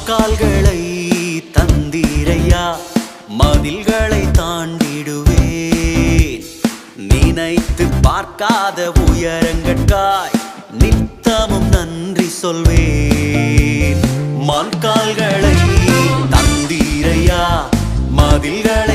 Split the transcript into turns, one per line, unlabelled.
கால்களை தந்தீரையா, மதில்களை தாண்டிடுவேன். நினைத்து பார்க்காத உயரங்கட்காய் நித்தமும் நன்றி சொல்வேன். கால்களை தந்தீரையா, மதில்களை